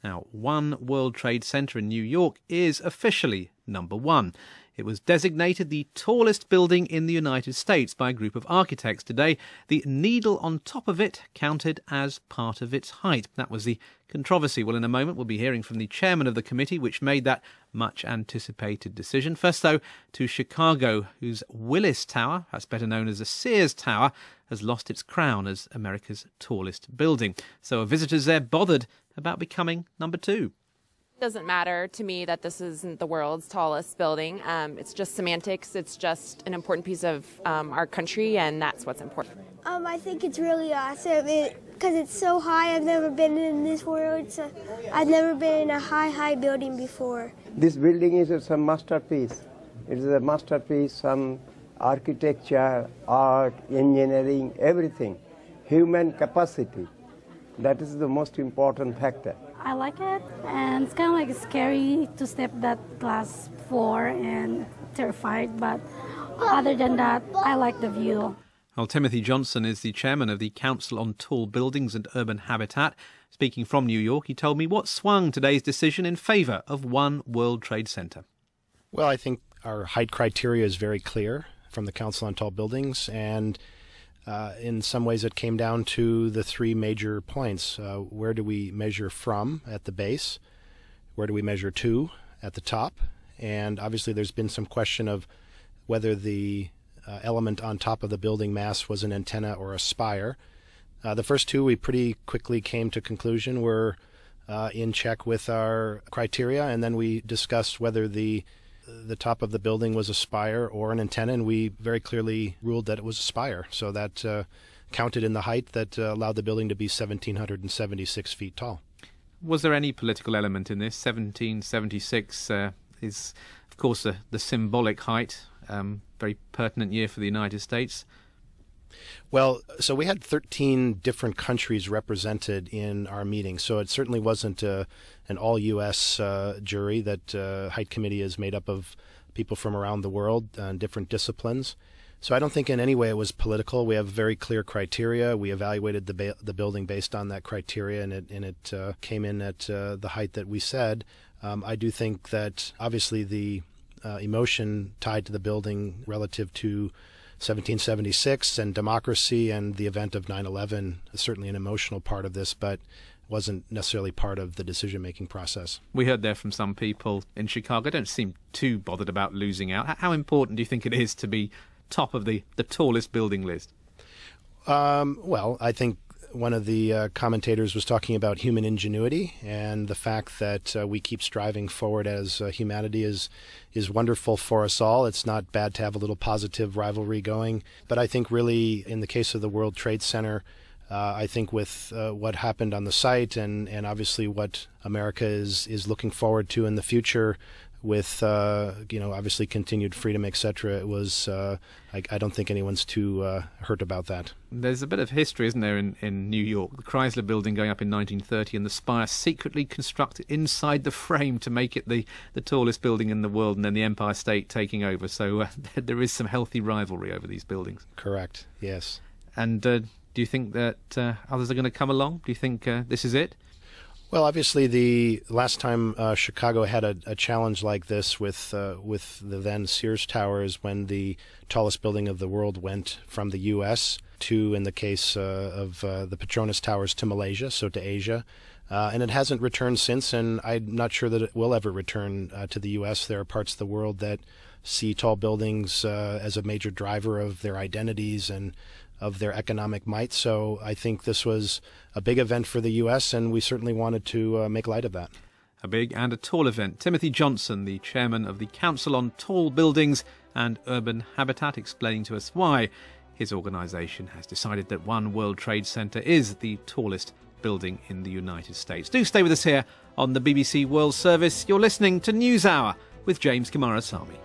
Now, One World Trade Center in New York is officially number one. It was designated the tallest building in the United States by a group of architects today. The needle on top of it counted as part of its height. That was the controversy. Well, in a moment, we'll be hearing from the chairman of the committee, which made that much-anticipated decision. First, though, to Chicago, whose Willis Tower, that's better known as the Sears Tower, has lost its crown as America's tallest building. So are visitors there bothered about becoming number two? It doesn't matter to me that this isn't the world's tallest building. It's just semantics. It's just an important piece of our country, and that's what's important. I think it's really awesome because it's so high. I've never been in this world. I've never been in a high building before. This building is a masterpiece. It is a masterpiece, some architecture, art, engineering, everything. Human capacity. That is the most important factor. I like it, and it's kind of like scary to step that glass floor and terrified, but other than that, I like the view. Well, Timothy Johnson is the chairman of the Council on Tall Buildings and Urban Habitat. Speaking from New York, he told me what swung today's decision in favour of One World Trade Center. Well, I think our height criteria is very clear from the Council on Tall Buildings, and in some ways it came down to the three major points. Where do we measure from at the base? Where do we measure to at the top? And obviously there's been some question of whether the element on top of the building mass was an antenna or a spire. The first two we pretty quickly came to conclusion were in check with our criteria, and then we discussed whether the top of the building was a spire or an antenna, and we very clearly ruled that it was a spire. So that counted in the height that allowed the building to be 1,776 feet tall. Was there any political element in this? 1776 is, of course, the symbolic height, very pertinent year for the United States. Well, so we had 13 different countries represented in our meeting, so it certainly wasn't an all-U.S. jury. That height committee is made up of people from around the world and different disciplines. So I don't think in any way it was political. We have very clear criteria. We evaluated the building based on that criteria, and it came in at the height that we said. I do think that obviously the emotion tied to the building relative to 1776 and democracy and the event of 9/11 is certainly an emotional part of this, but wasn't necessarily part of the decision-making process. We heard there from some people in Chicago don't seem too bothered about losing out. How important do you think it is to be top of the tallest building list? Well, I think one of the commentators was talking about human ingenuity, and the fact that we keep striving forward as humanity is wonderful for us all. It's not bad to have a little positive rivalry going. But I think really in the case of the World Trade Center, I think with what happened on the site and obviously what America is looking forward to in the future with, obviously continued freedom, etc., it was, I don't think anyone's too hurt about that. There's a bit of history, isn't there, in New York? The Chrysler Building going up in 1930 and the spire secretly constructed inside the frame to make it the tallest building in the world, and then the Empire State taking over. So there is some healthy rivalry over these buildings. Correct, yes. And do you think that others are going to come along? Do you think this is it? Well, obviously, the last time Chicago had a challenge like this with the then Sears Tower is when the tallest building of the world went from the U.S. to, in the case of the Petronas Towers, to Malaysia, so to Asia. And it hasn't returned since, and I'm not sure that it will ever return to the U.S. There are parts of the world that see tall buildings as a major driver of their identities and of their economic might. So I think this was a big event for the U.S., and we certainly wanted to make light of that. A big and a tall event. Timothy Johnson, the chairman of the Council on Tall Buildings and Urban Habitat, explaining to us why his organisation has decided that One World Trade Center is the tallest building in the United States. Do stay with us here on the BBC World Service. You're listening to NewsHour with James Kimarasamy.